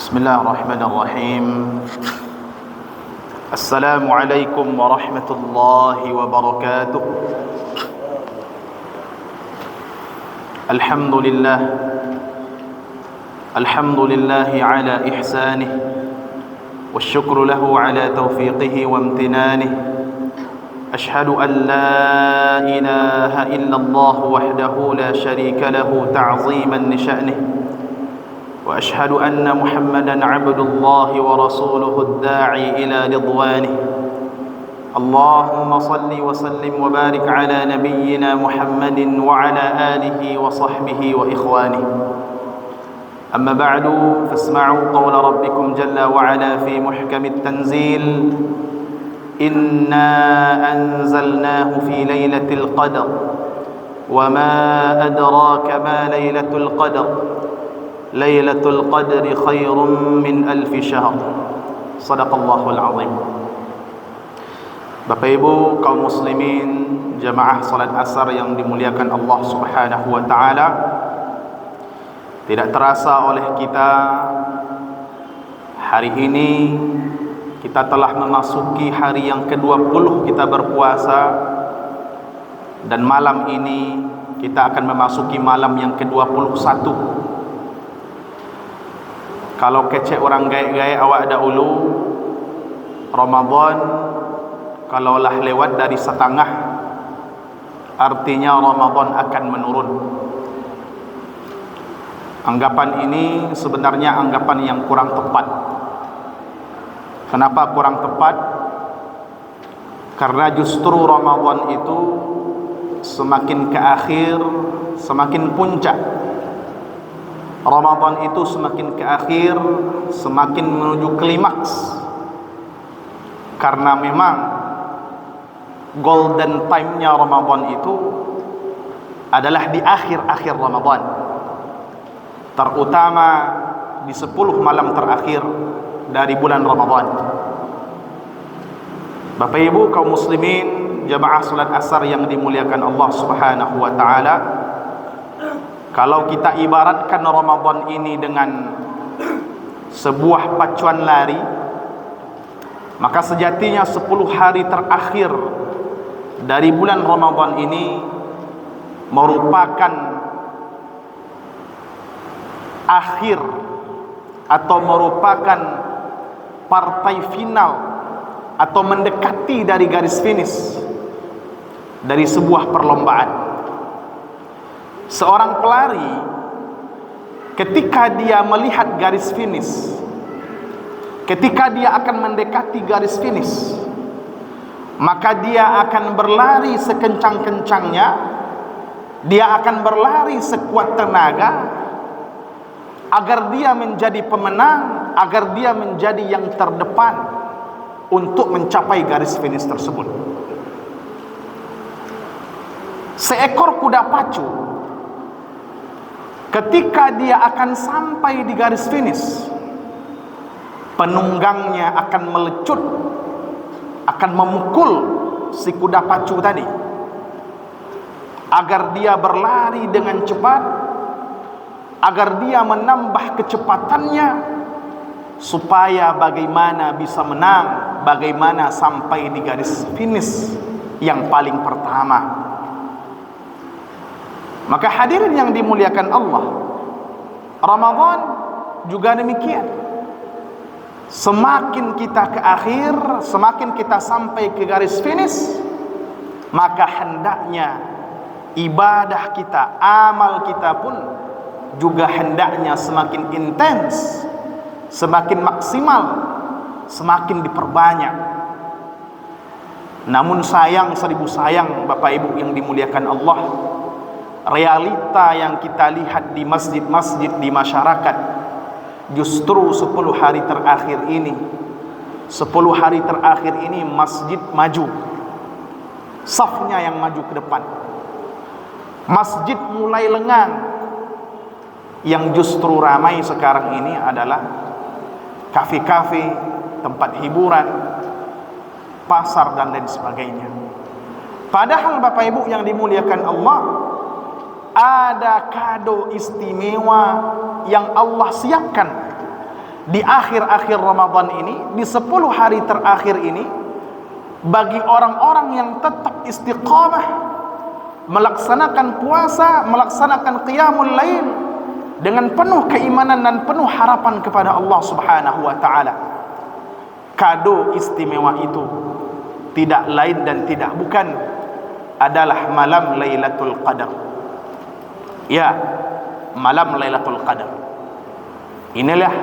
بسم الله الرحمن الرحيم. السلام عليكم ورحمة الله وبركاته. الحمد لله على إحسانه، والشكر له على توفيقه وامتنانه. أشهد أن لا إله إلا الله وحده لا شريك له تعظيما لشأنه، وأشهد أن محمدا عبد الله ورسوله الداعي إلى رضوانه. اللهم صل وسلم وبارك على نبينا محمد وعلى آله وصحبه وإخوانه. أما بعد، فاسمعوا قول ربكم جل وعلا في محكم التنزيل: إنا أنزلناه في ليلة القدر وما أدراك ما ليلة القدر ليلة القدر خير من 1000 شهر. Sadaqallahul azim. Bapak Ibu kaum muslimin, jamaah salat asar yang dimuliakan Allah Subhanahu wa taala, tidak terasa oleh kita, hari ini kita telah memasuki hari yang ke-20 kita berpuasa, dan malam ini kita akan memasuki malam yang ke-21. Kalau kecek orang gaya-gaya awak dahulu, Ramadan kalaulah lewat dari setengah, artinya Ramadan akan menurun. Anggapan ini sebenarnya anggapan yang kurang tepat. Kenapa kurang tepat? Karena justru Ramadan itu semakin ke akhir semakin puncak. Ramadan itu semakin ke akhir semakin menuju klimaks. Karena memang golden time-nya Ramadan itu adalah di akhir-akhir Ramadan, terutama di 10 malam terakhir dari bulan Ramadan. Bapak Ibu kaum muslimin, jamaah salat asar yang dimuliakan Allah Subhanahu wa taala, kalau kita ibaratkan Ramadan ini dengan sebuah pacuan lari, maka sejatinya 10 hari terakhir dari bulan Ramadan ini merupakan akhir atau merupakan partai final atau mendekati dari garis finish dari sebuah perlombaan. Seorang pelari ketika dia melihat garis finish, ketika dia akan mendekati garis finish, maka dia akan berlari sekencang-kencangnya, dia akan berlari sekuat tenaga agar dia menjadi pemenang, agar dia menjadi yang terdepan untuk mencapai garis finish tersebut. Seekor kuda pacu ketika dia akan sampai di garis finish, penunggangnya akan melecut, akan memukul si kuda pacu tadi agar dia berlari dengan cepat, agar dia menambah kecepatannya supaya bagaimana bisa menang, bagaimana sampai di garis finish yang paling pertama. Maka hadirin yang dimuliakan Allah, Ramadan juga demikian. Semakin kita ke akhir, semakin kita sampai ke garis finish, maka hendaknya ibadah kita, amal kita pun juga hendaknya semakin intens, semakin maksimal, semakin diperbanyak. Namun sayang, seribu sayang Bapak Ibu yang dimuliakan Allah, realita yang kita lihat di masjid-masjid di masyarakat, justru 10 hari terakhir ini, 10 hari terakhir ini masjid maju, safnya yang maju ke depan, masjid mulai lengang. Yang justru ramai sekarang ini adalah kafe-kafe, tempat hiburan, pasar dan lain sebagainya. Padahal Bapak Ibu yang dimuliakan Allah, ada kado istimewa yang Allah siapkan di akhir-akhir Ramadan ini, di 10 hari terakhir ini, bagi orang-orang yang tetap istiqamah melaksanakan puasa, melaksanakan qiyamul lail dengan penuh keimanan dan penuh harapan kepada Allah Subhanahu wa taala. Kado istimewa itu tidak lain dan tidak bukan adalah malam Lailatul Qadar. Ya, malam Lailatul Qadar. Inilah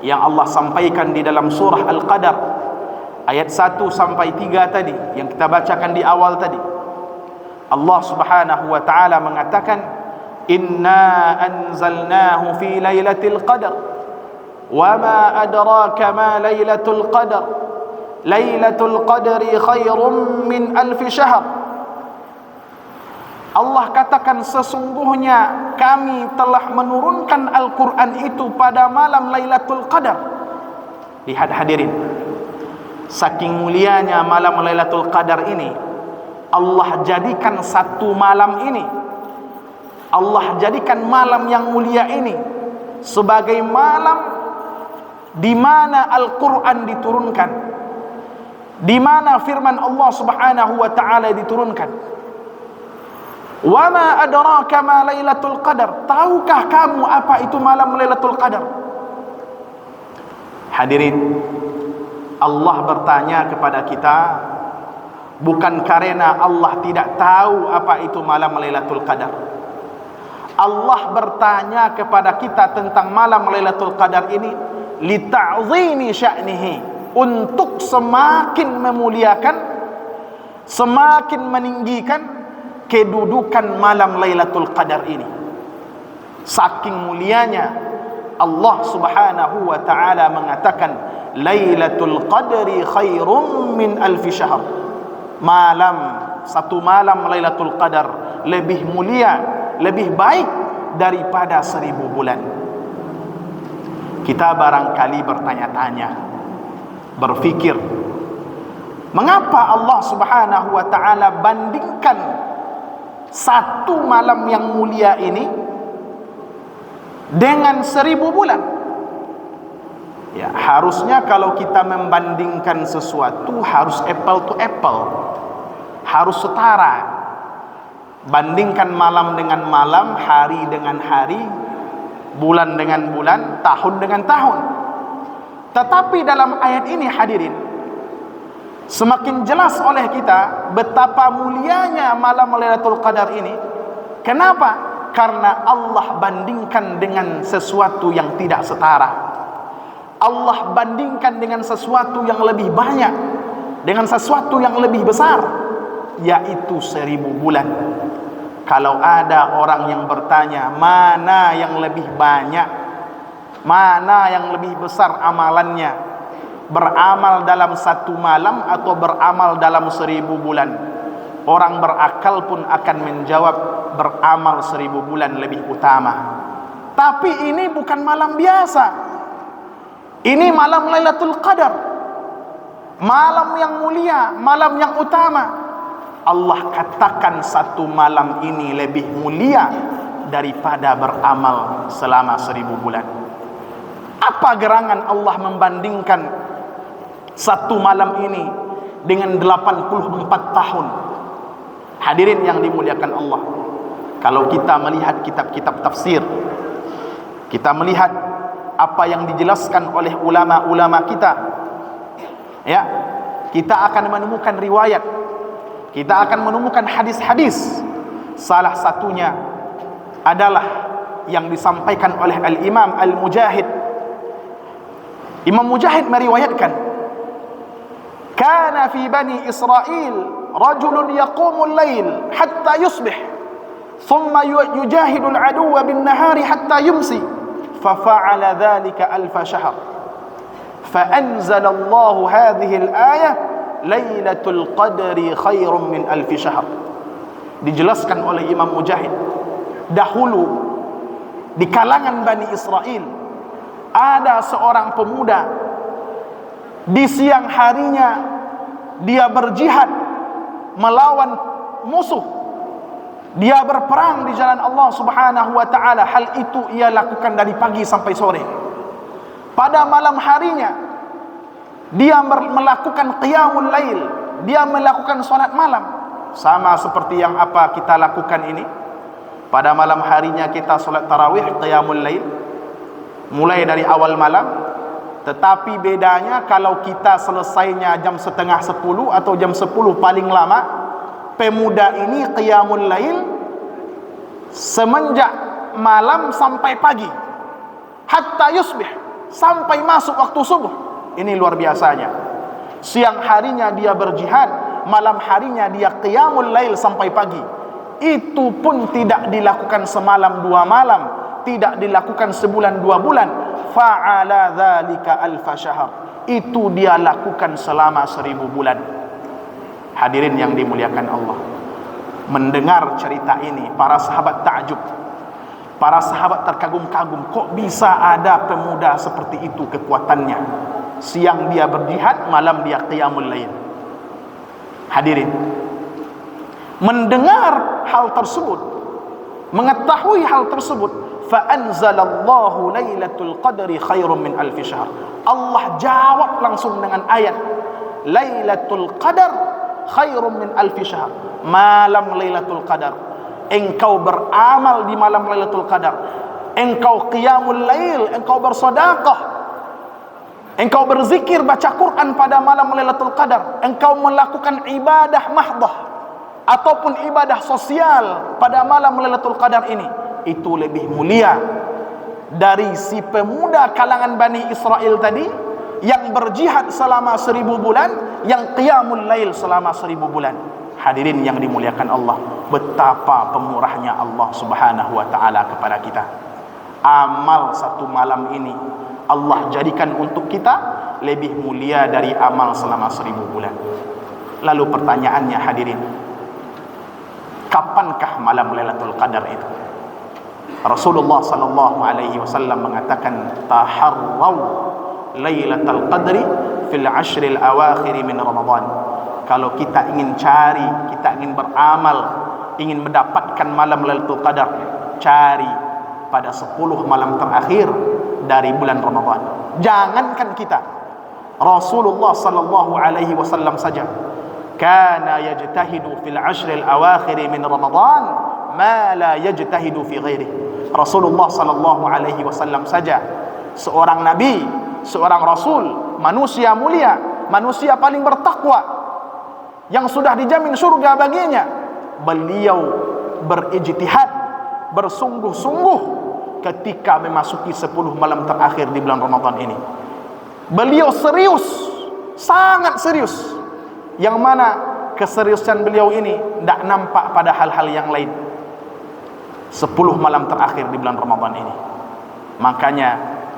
yang Allah sampaikan di dalam surah Al-Qadar ayat 1 sampai 3 tadi yang kita bacakan di awal tadi. Allah Subhanahu wa taala mengatakan, "Inna anzalnahu fi lailatul qadar wa ma adraka ma lailatul qadar lailatul qadri khairum min alf syahr." Allah katakan, sesungguhnya kami telah menurunkan Al-Quran itu pada malam Lailatul Qadar. Lihat hadirin, saking mulianya malam Lailatul Qadar ini, Allah jadikan satu malam ini, Allah jadikan malam yang mulia ini sebagai malam di mana Al-Quran diturunkan, di mana firman Allah Subhanahu wa taala diturunkan. Wa ma adraka ma Lailatul Qadar. Tahukah kamu apa itu malam Lailatul Qadar? Hadirin, Allah bertanya kepada kita bukan karena Allah tidak tahu apa itu malam Lailatul Qadar. Allah bertanya kepada kita tentang malam Lailatul Qadar ini li ta'zimi sya'nihi, untuk semakin memuliakan, semakin meninggikan kedudukan malam Lailatul Qadar ini. Saking mulianya, Allah Subhanahu wa taala mengatakan, Lailatul Qadri khairum min alfi syahr. Satu malam Lailatul Qadar lebih mulia, lebih baik daripada 1000 bulan. Kita barangkali bertanya-tanya, berfikir, mengapa Allah Subhanahu wa taala bandingkan satu malam yang mulia ini dengan 1000 bulan? Ya, harusnya kalau kita membandingkan sesuatu harus apple to apple, harus setara. Bandingkan malam dengan malam, hari dengan hari, bulan dengan bulan, tahun dengan tahun. Tetapi dalam ayat ini hadirin, semakin jelas oleh kita betapa mulianya malam Lailatul Qadar ini. Kenapa? Karena Allah bandingkan dengan sesuatu yang tidak setara. Allah bandingkan dengan sesuatu yang lebih banyak, dengan sesuatu yang lebih besar, yaitu 1000 bulan. Kalau ada orang yang bertanya, mana yang lebih banyak, mana yang lebih besar amalannya, beramal dalam satu malam atau beramal dalam 1000 bulan? Orang berakal pun akan menjawab, beramal 1000 bulan lebih utama. Tapi ini bukan malam biasa, ini malam Lailatul Qadar, malam yang mulia, malam yang utama. Allah katakan satu malam ini lebih mulia daripada beramal selama 1000 bulan. Apa gerangan Allah membandingkan satu malam ini dengan 84 tahun? Hadirin yang dimuliakan Allah, kalau kita melihat kitab-kitab tafsir, kita melihat apa yang dijelaskan oleh ulama-ulama kita, ya, kita akan menemukan riwayat, kita akan menemukan hadis-hadis. Salah satunya adalah yang disampaikan oleh Al-Imam Al-Mujahid. Imam Mujahid meriwayatkan, kana fi bani Israel rajulun yaqumul lail hatta yusbih thumma yujahidul aduwwa bin nahari hatta yumsi fafa'ala dhalika alf shahr فأنزل الله هذه الآية ليلة القدر خير من ألف شهر. Dijelaskan oleh Imam Mujahid, dahulu di kalangan Bani Israel ada seorang pemuda, di siang harinya dia berjihad melawan musuh, dia berperang di jalan Allah Subhanahu wa taala. Hal itu ia lakukan dari pagi sampai sore. pada malam harinya dia melakukan qiyamul lail, dia melakukan salat malam, sama seperti yang apa kita lakukan ini. Pada malam harinya kita salat tarawih, qiyamul lail, mulai dari awal malam. Tetapi bedanya kalau kita selesainya jam setengah 10 atau jam 10 paling lama, pemuda ini qiyamul lail semenjak malam sampai pagi, hatta yusbih, sampai masuk waktu subuh. Ini luar biasanya. Siang harinya dia berjihad, malam harinya dia qiyamul lail sampai pagi. Itu pun tidak dilakukan semalam dua malam, tidak dilakukan sebulan dua bulan. Fa'ala dzalika alfa syahr, itu dia lakukan selama 1000 bulan. Hadirin yang dimuliakan Allah, mendengar cerita ini para sahabat takjub, para sahabat terkagum-kagum, kok bisa ada pemuda seperti itu kekuatannya, siang dia berjihad, malam dia qiyamul lail. Hadirin, mendengar hal tersebut, mengetahui hal tersebut, fa anzalallahu lailatul qadri khairum min alfi syahr. Allah jawab langsung dengan ayat lailatul qadar khairum min alfi syahr. Malam lailatul qadar, engkau beramal di malam lailatul qadar, engkau qiyamul lail, engkau bersedekah, engkau berzikir baca Quran pada malam lailatul qadar, engkau melakukan ibadah mahdah ataupun ibadah sosial pada malam lailatul qadar ini, itu lebih mulia dari si pemuda kalangan Bani Israel tadi yang berjihad selama 1000 bulan, yang qiyamul lail selama 1000 bulan. Hadirin yang dimuliakan Allah, betapa pemurahnya Allah Subhanahu wa taala kepada kita. Amal satu malam ini Allah jadikan untuk kita lebih mulia dari amal selama 1000 bulan. Lalu pertanyaannya hadirin, kapankah malam Lailatul Qadar itu? Rasulullah sallallahu alaihi wasallam mengatakan, taharraw Lailatul Qadri fil ashril awakhir min Ramadan. Kalau kita ingin cari, kita ingin beramal, ingin mendapatkan malam Lailatul Qadar, cari pada 10 malam terakhir dari bulan Ramadan. Jangankan kita, Rasulullah sallallahu alaihi wasallam saja kana yajtahidu fil ashril awakhir min Ramadan ma la yajtahidu fi ghairihi. Rasulullah sallallahu alaihi wasallam saja, seorang nabi, seorang rasul, manusia mulia, manusia paling bertakwa yang sudah dijamin surga baginya, beliau berijtihad, bersungguh-sungguh ketika memasuki 10 malam terakhir di bulan Ramadan ini. Beliau serius, sangat serius, yang mana keseriusan beliau ini tidak nampak pada hal-hal yang lain. 10 malam terakhir di bulan Ramadan ini. Makanya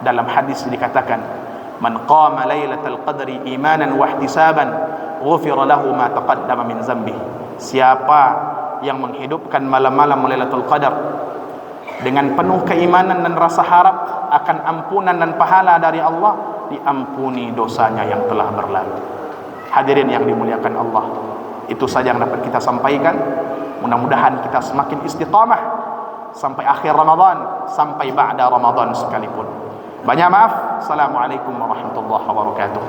dalam hadis dikatakan, man qama lailatal qadri imanan wa ihtisaban ghufira lahu ma taqaddama min dzambi. Siapa yang menghidupkan malam-malam Lailatul Qadar dengan penuh keimanan dan rasa harap akan ampunan dan pahala dari Allah, diampuni dosanya yang telah berlalu. Hadirin yang dimuliakan Allah, itu saja yang dapat kita sampaikan. Mudah-mudahan kita semakin istiqamah sampai akhir Ramadan, sampai ba'da Ramadan sekalipun. Banyak maaf. Assalamualaikum warahmatullahi wabarakatuh.